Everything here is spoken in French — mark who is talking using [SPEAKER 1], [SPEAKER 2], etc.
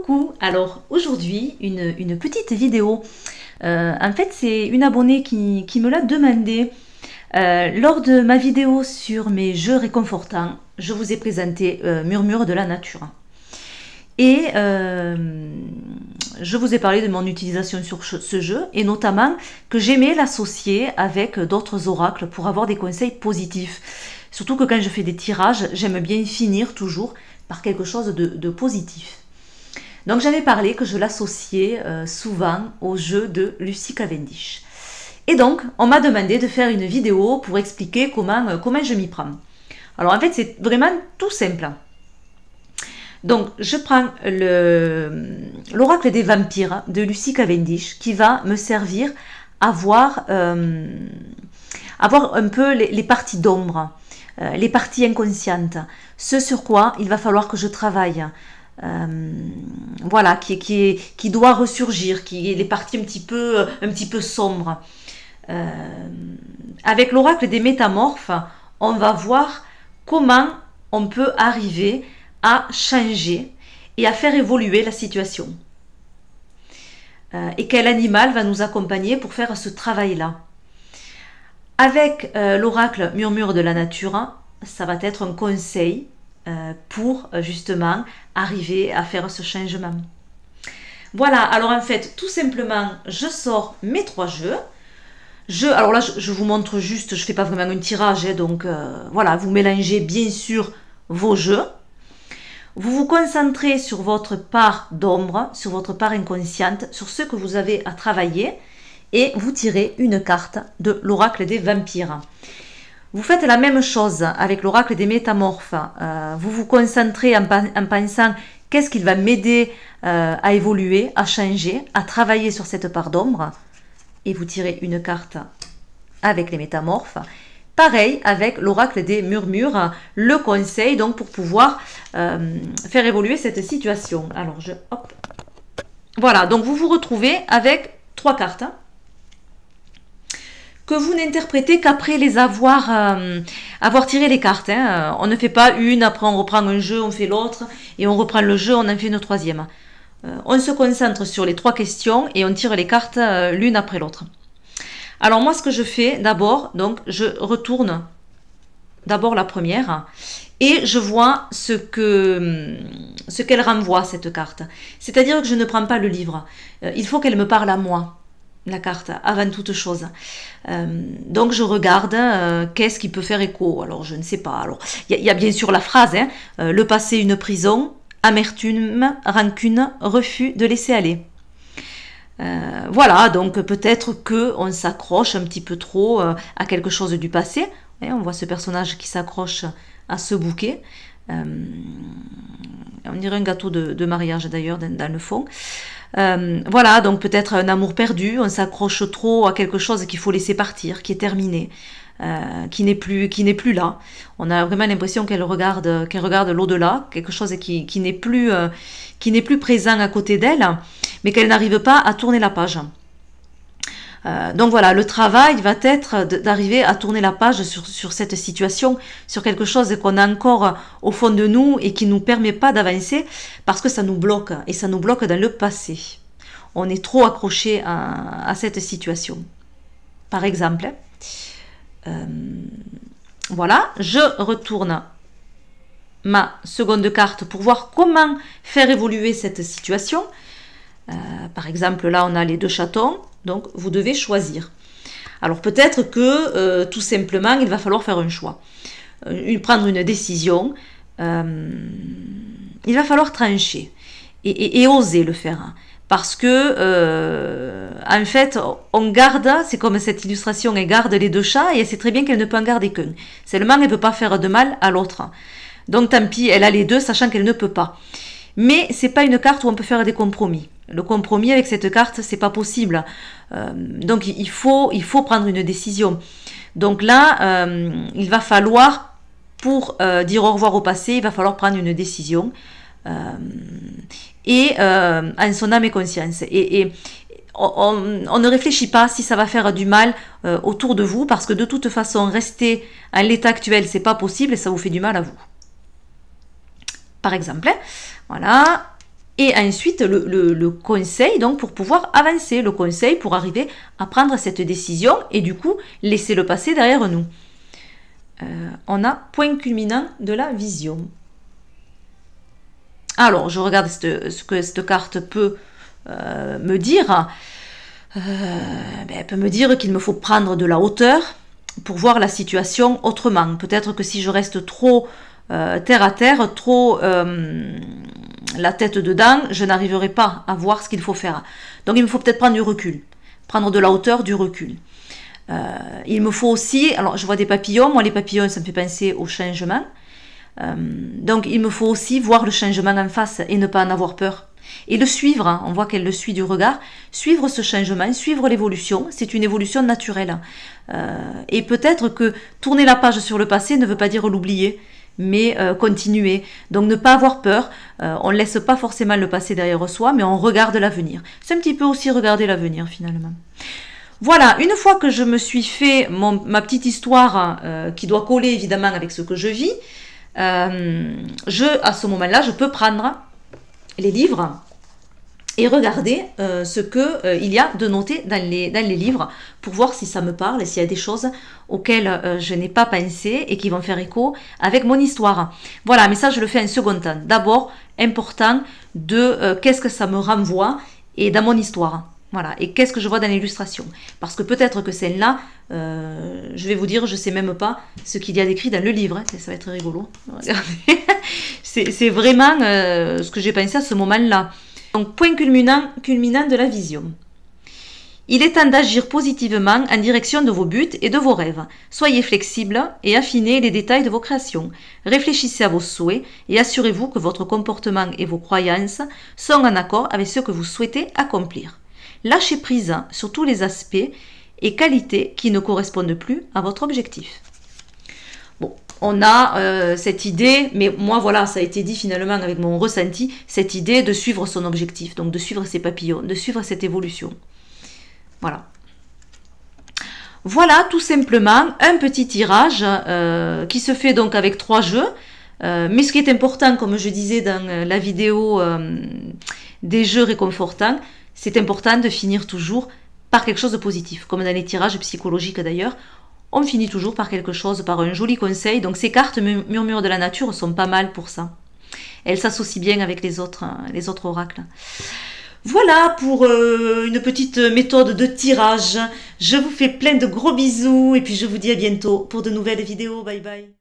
[SPEAKER 1] Coucou, alors aujourd'hui une petite vidéo. En fait c'est une abonnée qui me l'a demandé. Lors de ma vidéo sur mes jeux réconfortants, je vous ai présenté Murmure de la nature. Et je vous ai parlé de mon utilisation sur ce jeu et notamment que j'aimais l'associer avec d'autres oracles pour avoir des conseils positifs. Surtout que quand je fais des tirages, j'aime bien finir toujours par quelque chose de positif. Donc j'avais parlé que je l'associais souvent au jeu de Lucy Cavendish. Et donc on m'a demandé de faire une vidéo pour expliquer comment je m'y prends. Alors en fait c'est vraiment tout simple. Donc je prends l'oracle des vampires de Lucy Cavendish qui va me servir à voir un peu les parties d'ombre, les parties inconscientes, ce sur quoi il va falloir que je travaille. Voilà, qui doit ressurgir, qui est les parties un petit peu sombres. Avec l'oracle des métamorphes, on va voir comment on peut arriver à changer et à faire évoluer la situation. Et quel animal va nous accompagner pour faire ce travail-là. Avec l'oracle Murmure de la nature, ça va être un conseil pour justement arriver à faire ce changement. Voilà, alors en fait, tout simplement, je sors mes 3 jeux. Alors là, je vous montre juste, je ne fais pas vraiment un tirage, hein, donc voilà, vous mélangez bien sûr vos jeux. Vous vous concentrez sur votre part d'ombre, sur votre part inconsciente, sur ce que vous avez à travailler et vous tirez une carte de l'oracle des vampires. Vous faites la même chose avec l'oracle des métamorphes. Vous vous concentrez en pensant qu'est-ce qu'il va m'aider à évoluer, à changer, à travailler sur cette part d'ombre. Et vous tirez une carte avec les métamorphes. Pareil avec l'oracle des murmures, le conseil donc pour pouvoir faire évoluer cette situation. Alors hop. Voilà, donc vous vous retrouvez avec 3 cartes que vous n'interprétez qu'après les avoir tiré les cartes. Hein. On ne fait pas une, après on reprend un jeu, on fait l'autre, et on reprend le jeu, on en fait une troisième. On se concentre sur les 3 questions et on tire les cartes l'une après l'autre. Alors moi ce que je fais d'abord, donc je retourne d'abord la première et je vois ce qu'elle renvoie cette carte. C'est-à-dire que je ne prends pas le livre. Il faut qu'elle me parle à moi. La carte, avant toute chose. Donc je regarde qu'est-ce qui peut faire écho. Alors je ne sais pas. Alors il y a bien sûr la phrase, hein, le passé une prison, amertume, rancune, refus de laisser aller. Voilà, donc peut-être qu'on s'accroche un petit peu trop à quelque chose du passé. Et on voit ce personnage qui s'accroche à ce bouquet. On dirait un gâteau de mariage d'ailleurs dans le fond. Voilà, donc peut-être un amour perdu, on s'accroche trop à quelque chose qu'il faut laisser partir, qui est terminé, qui n'est plus là. On a vraiment l'impression qu'elle regarde l'au-delà, quelque chose qui n'est plus présent à côté d'elle, mais qu'elle n'arrive pas à tourner la page. Donc voilà, le travail va être d'arriver à tourner la page sur cette situation, sur quelque chose qu'on a encore au fond de nous et qui ne nous permet pas d'avancer parce que ça nous bloque, et ça nous bloque dans le passé. On est trop accroché à cette situation. Par exemple, voilà, je retourne ma seconde carte pour voir comment faire évoluer cette situation. Par exemple, là on a les 2 chatons, donc vous devez choisir. Alors peut-être que tout simplement il va falloir faire un choix, prendre une décision, il va falloir trancher et oser le faire. Parce que en fait on garde, c'est comme cette illustration, elle garde les 2 chats et elle sait très bien qu'elle ne peut en garder qu'un. Seulement elle ne peut pas faire de mal à l'autre. Donc tant pis, elle a les 2 sachant qu'elle ne peut pas. Mais c'est pas une carte où on peut faire des compromis. Le compromis avec cette carte, c'est pas possible. Donc il faut prendre une décision. Donc là, il va falloir, pour dire au revoir au passé, il va falloir prendre une décision. En son âme et conscience. Et on ne réfléchit pas si ça va faire du mal autour de vous, parce que de toute façon, rester à l'état actuel, c'est pas possible et ça vous fait du mal à vous. Par exemple, voilà. Et ensuite, le conseil, donc, pour pouvoir avancer, le conseil pour arriver à prendre cette décision et du coup, laisser le passé derrière nous. On a point culminant de la vision. Alors, je regarde ce que cette carte peut me dire. Elle peut me dire qu'il me faut prendre de la hauteur pour voir la situation autrement. Peut-être que si je reste trop terre à terre, trop la tête dedans, je n'arriverai pas à voir ce qu'il faut faire. Donc il me faut peut-être prendre du recul, prendre de la hauteur, du recul. Il me faut aussi, alors je vois des papillons, moi les papillons ça me fait penser au changement. Donc il me faut aussi voir le changement en face et ne pas en avoir peur. Et le suivre, hein, on voit qu'elle le suit du regard, suivre ce changement, suivre l'évolution, c'est une évolution naturelle. Et peut-être que tourner la page sur le passé ne veut pas dire l'oublier, mais continuer. Donc ne pas avoir peur, on ne laisse pas forcément le passé derrière soi, mais on regarde l'avenir. C'est un petit peu aussi regarder l'avenir finalement. Voilà, une fois que je me suis fait ma petite histoire qui doit coller évidemment avec ce que je vis, à ce moment-là, je peux prendre les livres et regarder ce qu'il y a de noté dans les livres pour voir si ça me parle et s'il y a des choses auxquelles je n'ai pas pensé et qui vont faire écho avec mon histoire. Voilà, mais ça je le fais en second temps. D'abord, important de qu'est-ce que ça me renvoie et dans mon histoire. Voilà, et qu'est-ce que je vois dans l'illustration. Parce que peut-être que celle-là, je vais vous dire, je ne sais même pas ce qu'il y a d'écrit dans le livre. Hein. Ça va être rigolo. Regardez. C'est vraiment ce que j'ai pensé à ce moment-là. Donc, point culminant de la vision. Il est temps d'agir positivement en direction de vos buts et de vos rêves. Soyez flexibles et affinez les détails de vos créations. Réfléchissez à vos souhaits et assurez-vous que votre comportement et vos croyances sont en accord avec ce que vous souhaitez accomplir. Lâchez prise sur tous les aspects et qualités qui ne correspondent plus à votre objectif. Bon, on a cette idée, mais moi voilà, ça a été dit finalement avec mon ressenti, cette idée de suivre son objectif, donc de suivre ses papillons, de suivre cette évolution. Voilà. Voilà tout simplement un petit tirage qui se fait donc avec 3 jeux. Mais ce qui est important, comme je disais dans la vidéo des jeux réconfortants, c'est important de finir toujours par quelque chose de positif, comme dans les tirages psychologiques d'ailleurs. On finit toujours par quelque chose, par un joli conseil. Donc ces cartes Murmure de la nature sont pas mal pour ça. Elles s'associent bien avec les autres oracles. Voilà pour une petite méthode de tirage. Je vous fais plein de gros bisous et puis je vous dis à bientôt pour de nouvelles vidéos. Bye bye.